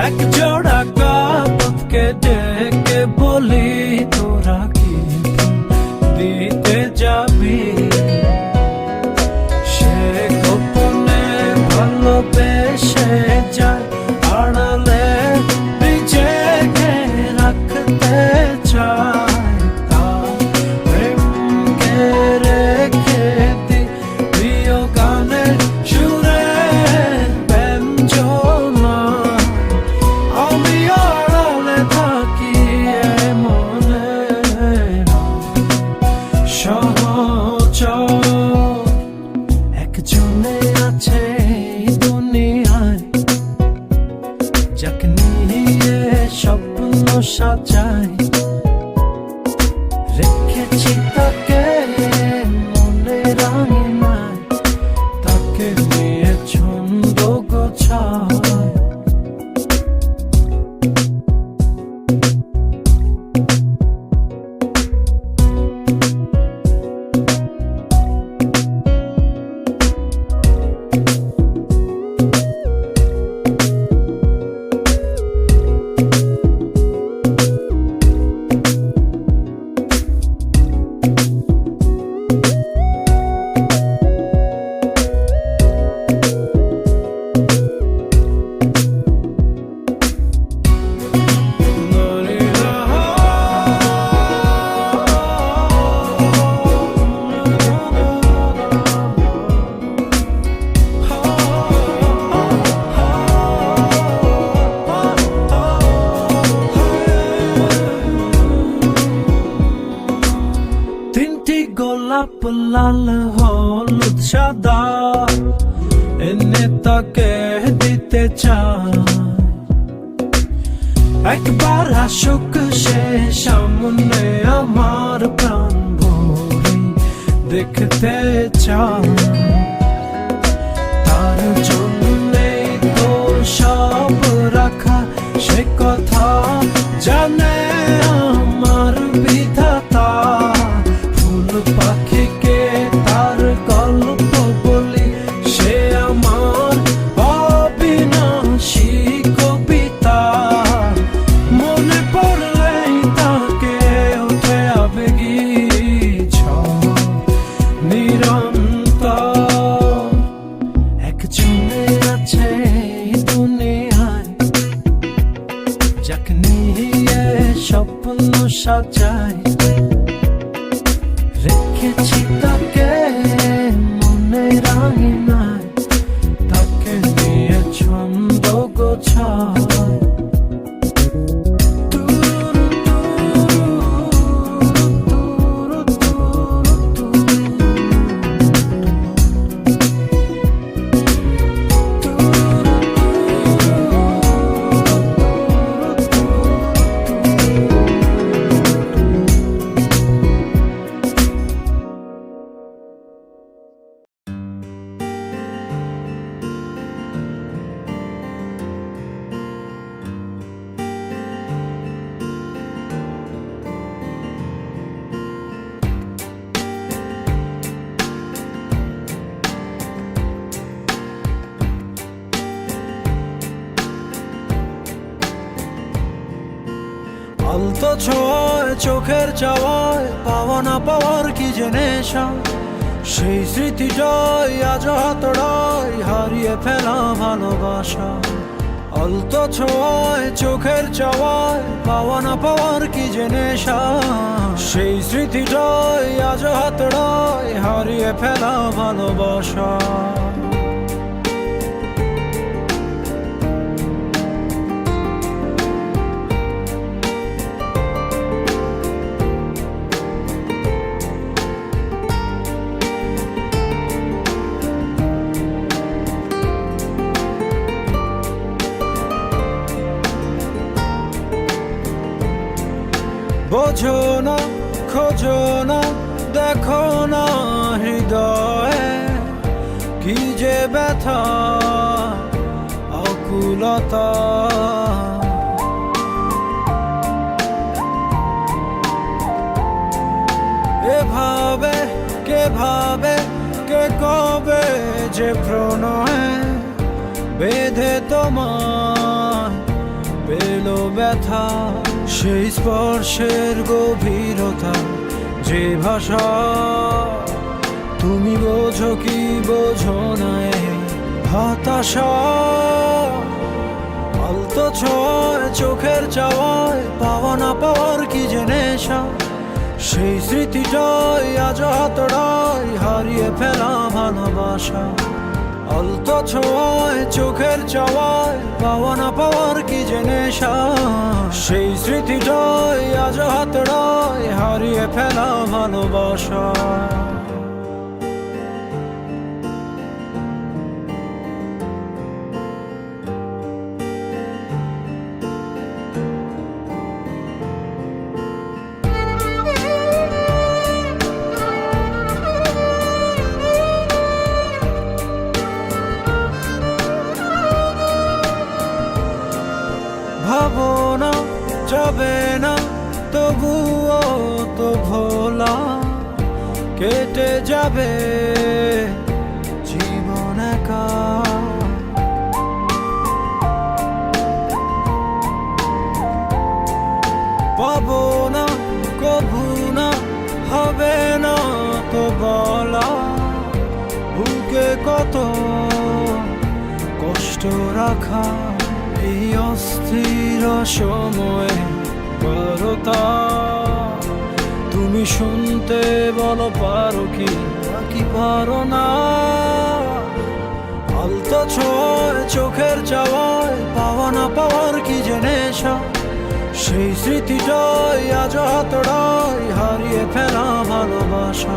এক জোড়া কাপকে ডেকে বলি তোরা কি দিতে যাবি সে গোপনে ভালোবেসে যায় আড়ালে নিজেকে রাখতে চায় তার প্রেমকে রেখে দি প্রিয় গানের সুরে ব্যঞ্জনা আমি আড়ালে থাকি মনে সহচর একজনে আছে এই দুনিয়ায় যাকে নিয়ে স্বপ্ন সাজাই রেখেছি তাকে মনে রাঙিনায় তাকে নিয়ে ছন্দ গোছায় তিনটি গোলাপ লাল হলুদ সাদা এনে তাকে দিতে চায় একবার আসুক সে সামনে আমার প্রাণ ভরে দেখতে চায় তার জন্যে তো সব রাখা সে কথা জানে আমার বিধাতা ফুল পাখিকে তার গল্প বলি সে আমার ভালোবাসি কবিতা মনে পড়লেই তাকে ওঠে আবেগী ঝড় নিরন্তর একজনে আছে এই দুনিয়ায় যাকে নিয়ে স্বপ্ন সাজাই রেখেছি তাকে মনের আঙিনায় তাকে নিয়ে ছন্দ গোছায় আলতো ছোঁয়ায় চোখের চাওয়ায় পাওয়া না পাওয়ার কি যে নেশা সেই স্মৃতিটাই আজ হাতড়ায় হারিয়ে ফেলা ভালোবাসা আলতো ছোঁয়ায় চোখের চাওয়ায় পাওয়া না পাওয়ার কি যে নেশা সেই স্মৃতিটাই আজ হাতড়ায় হারিয়ে ফেলা ভালোবাসা বোঝো না খোঁজো না দেখো না হৃদয়ে কি যে ব্যথা আকুলতা এভাবে কে ভাবে কে কবে যে প্রণয়ে বেঁধে তোমার পেলো ব্যথা সেই স্পর্শের গভীরতা যে ভাষা তুমি বোঝো কি বোঝো না হতাশা আলতো ছোঁয়ায় চোখের চাওয়ায় পাওয়া না পাওয়ার কি যে নেশা সেই স্মৃতিটাই আজ হাতড়ায় হারিয়ে ফেলা ভালোবাসা আলতো ছোঁয়ায় চোখের চাওয়ায় পাওয়া না পাওয়ার কি যে নেশা সেই স্মৃতিটাই আজ হাতড়ায় হারিয়ে ফেলা ভালোবাসা ভাবনা যাবে না তবুও তো ভোলা কেটে যাবে জীবন একা পাবো না কভু না হবে না তো বলা বুকে কত কষ্ট রাখা এই অস্থির সময়ে বারতা তুমি শুনতে বলো পারো কি নাকি পারো না আলতো ছোঁয়ায় চোখের চাওয়ায় পাওয়া না পাওয়ার কি যে নেশা সেই স্মৃতিটাই আজ হাতড়ায় হারিয়ে ফেলা ভালোবাসা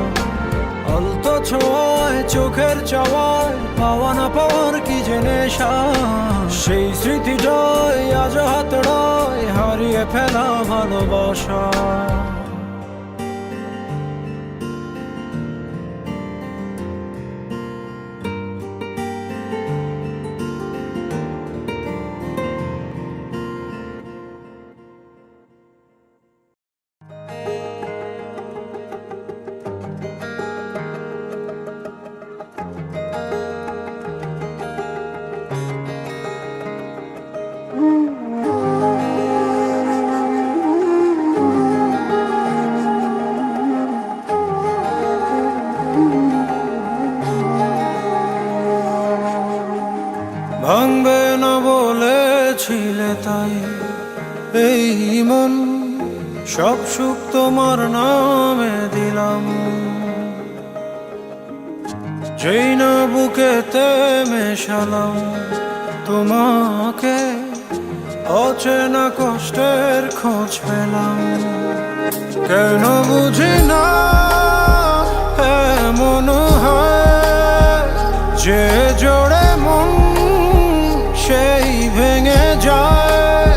আলতো ছোঁয়ায় চোখের চাওয়ায় পাওয়া না পাওয়ার কি যে নেশা সেই স্মৃতিটাই আজ হাতড়ায় হারিয়ে ফেলা ভালোবাসা ভাঙবে না বলেছিলে তাই এই মন সব সুখ তোমার নামে দিলাম। যেই না বুকেতে মেশালাম তোমাকে, অচেনা কষ্টের খোঁজ পেলাম। কেন বুঝি না এমন হয় যে জোড়ে মন সেই ভেঙে যায়।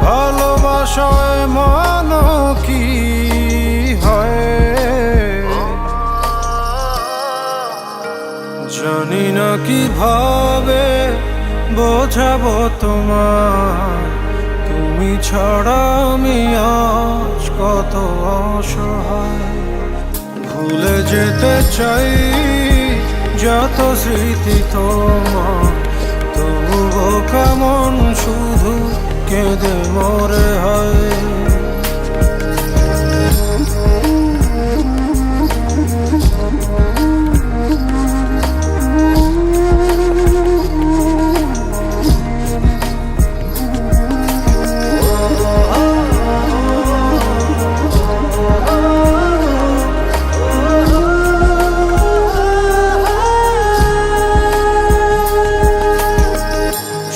ভালোবাসায় মান কি হয় জানি না, কিভাবে বোঝাবো তোমার, তুমি ছাড়া আমি আজ কত অসহায়। ভুলে যেতে চাই যত স্মৃতি তোমার, তবুও কেমন শুধু কেঁদে মরে হয়।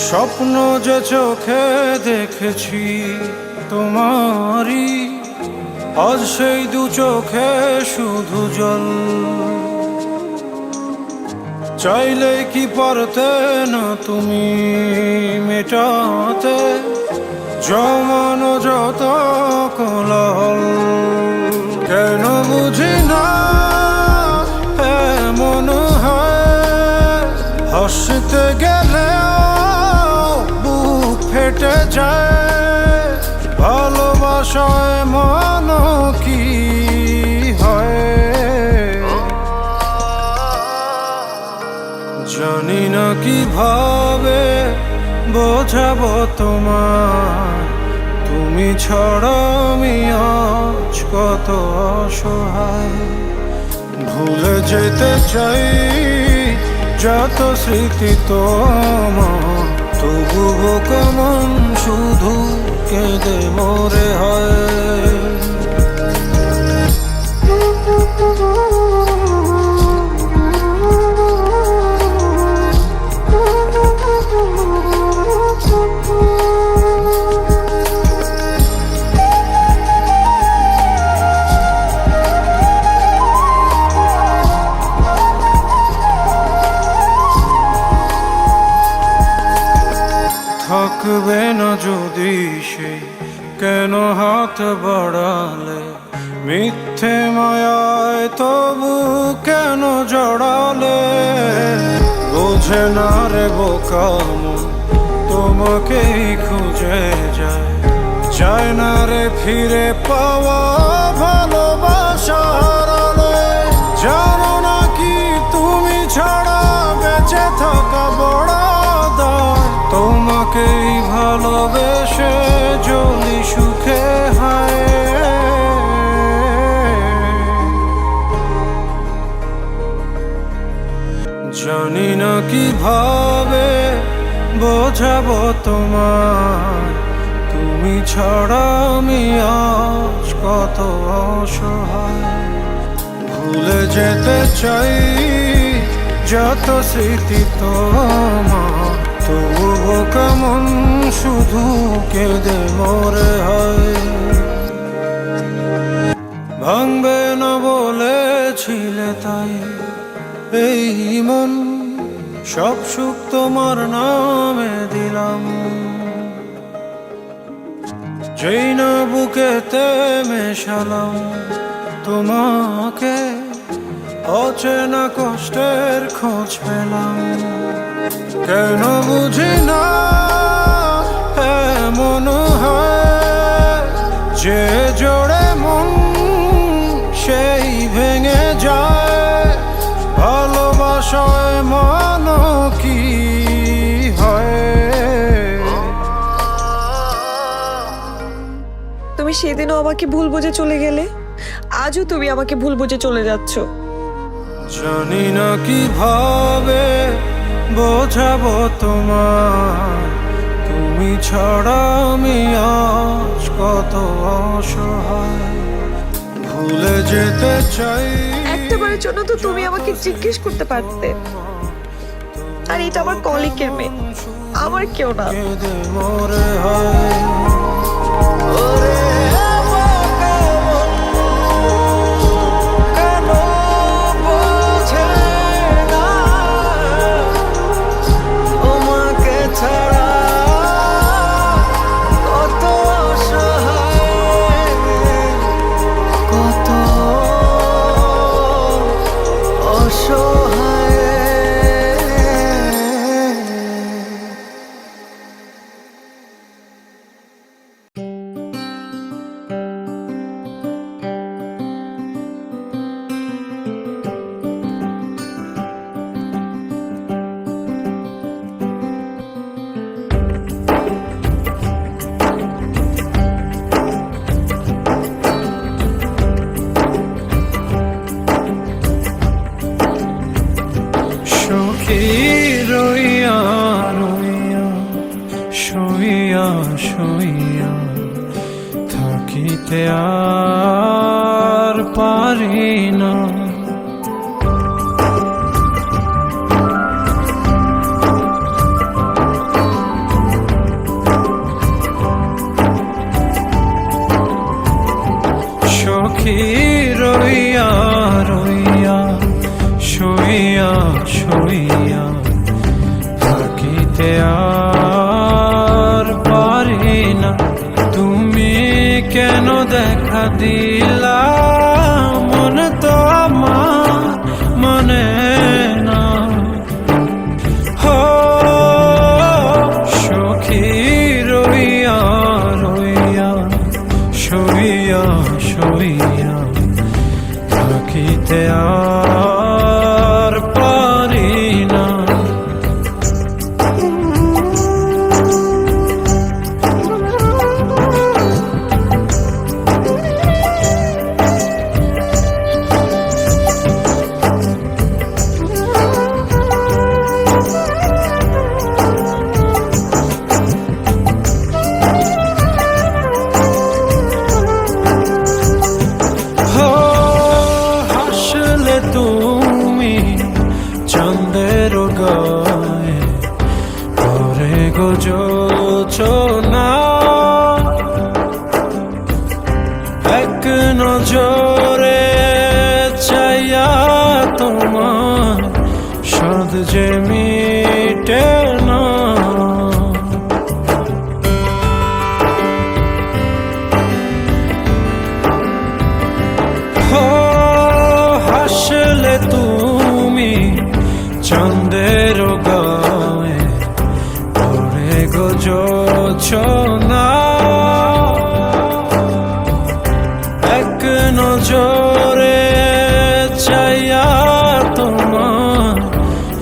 স্বপ্ন যে চোখে দেখেছি তোমারই, আজ সেই দু চোখে শুধু জল। চাইলে কি পারতে না তুমি মেটাতে জমানো যত কোলাহল। কেন বুঝি না এমন হয় হাসতে গেলে ফেটে যায়। ভালোবাসায় মান কি হয় জানি না, কিভাবে বোঝাবো তোমার, তুমি ছাড়া আমি আজ কত অসহায়। ভুলে যেতে চাই যত স্মৃতি তোমার, তবুও কেমন শুধু কেঁদে মরে হয়। থাকবে না যদি সে কেন হাত বাড়ালে, মিথ্যে মায়ায় তবু কেন জড়ালে। বোঝে না রে বোকা মন তোমাকেই খুঁজে যায়, চায় না রে ফিরে পাওয়া ভালোবাসার আলো। জানো না কি তুমি ছাড়া বেঁচে থাকা বড় দায়, তোমাকেই ভালোবেসে জ্বলি সুখে হায়। জানি না কিভাবে বোঝাবো তোমার, তুমি ছাড়া আমি আজ কত অসহায়। ভুলে যেতে চাই যত স্মৃতি তোমার, তবুও কেমন শুধু কেঁদে মরে হয়। ভাঙবে না বলেছিলে তাই এই মন সব সুখ তোমার নামে দিলাম। যেই না বুকেতে মেশালাম তোমাকে, অচেনা কষ্টের খোঁজ পেলাম। কেন বুঝি না এমন হয় যে জোড়ে মন সেই ভেঙে যায়। ভালোবাসায় মান কি হয় তুমি সেদিনও আমাকে ভুল বুঝে চলে গেলে, আজও তুমি আমাকে ভুল বুঝে চলে যাচ্ছ। জানি না কিভাবে বোঝাবো তোমার, তুমি ছাড়া আমি আজ কত অসহায়। ভুলে যেতে চাই একটাবারের জন্য তো তুমি আমাকে জিজ্ঞেস করতে পারতে, আর এটা আমার কলিগের মেয়ে, আমার কেউ না। কেঁদে মরে হয় ওরে কেন বোঝে না তোমাকে ছাড়া কত অসহায়, কত অসহায়। সখী রইয়া রইয়া শুইয়া শুইয়া থাকিতে আর পারি না। সখী রইয়া রইয়া শুইয়া শুইয়া থাকিতে আর পারি না। তুমি কেন দেখা দিলা মনে তো আমার মনে না। হো সখী রইয়া রইয়া শুইয়া শুইয়া থাকিতে আর পারি না। হাসলে তুমি চাঁদের গায়ে করে গো যোচনা, এক নজরে চাইয়া তোমার সাদ যে মিটে না। হাসলে তুমি চাঁদের গায়ে করে গো যোচনা, এক নজরে চাইয়া তোমার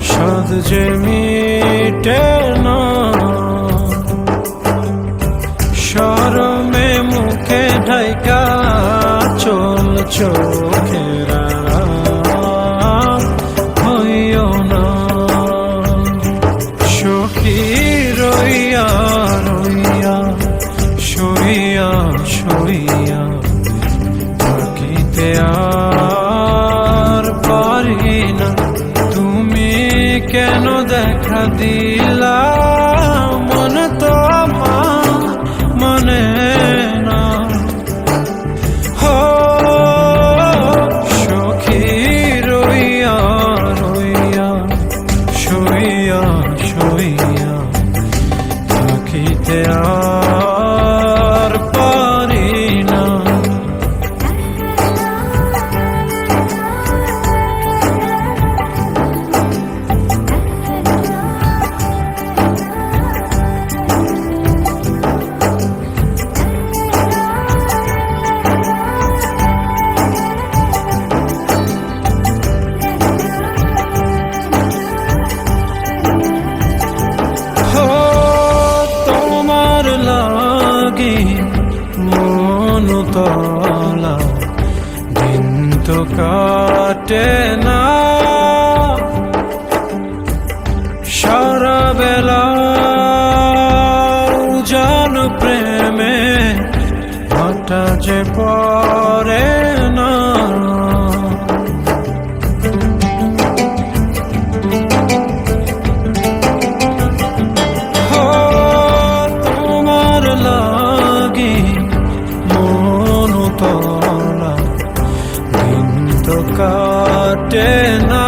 সাদ যে মিটে না। শরমে মুখে ঢাইকা চল চোখেরা হইও না। সখী রইয়া রইয়া শুইয়া শুইয়া থাকিতে আর পারি না। তুমি কেন দেখা দিলা মনে তো আমার মনে না। হো সখী রইয়া রইয়া শুইয়া শুইয়া থাকিতে আর পারি না। তোমার লাগি মন তলা দিন তো কাটে না। প্রেমে ভাটা যে পড়ে না। ও, তোমার লাগি মন তলা দিন তো কাটে না।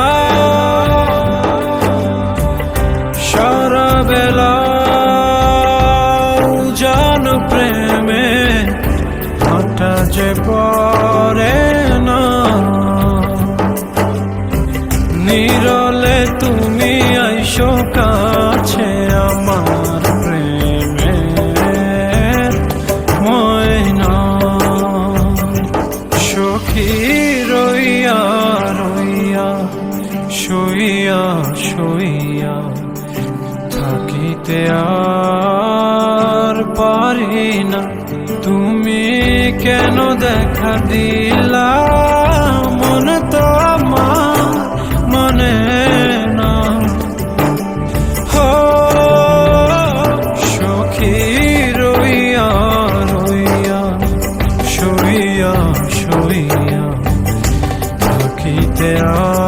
সারা বেলা জান প্রেমে হাঁটা যে পড়ে না। নিরলে তুমি আইসো কাছে আমার প্রেমে ময়না। সখী রইয়া রইয়া শুইয়া শুইয়া থাকিতে আর পারি না। তুমি কেন দেখা দিলা মন তো আমার মানে না। হো সখী রইয়া রইয়া শুইয়া শুইয়া থাকিতে আর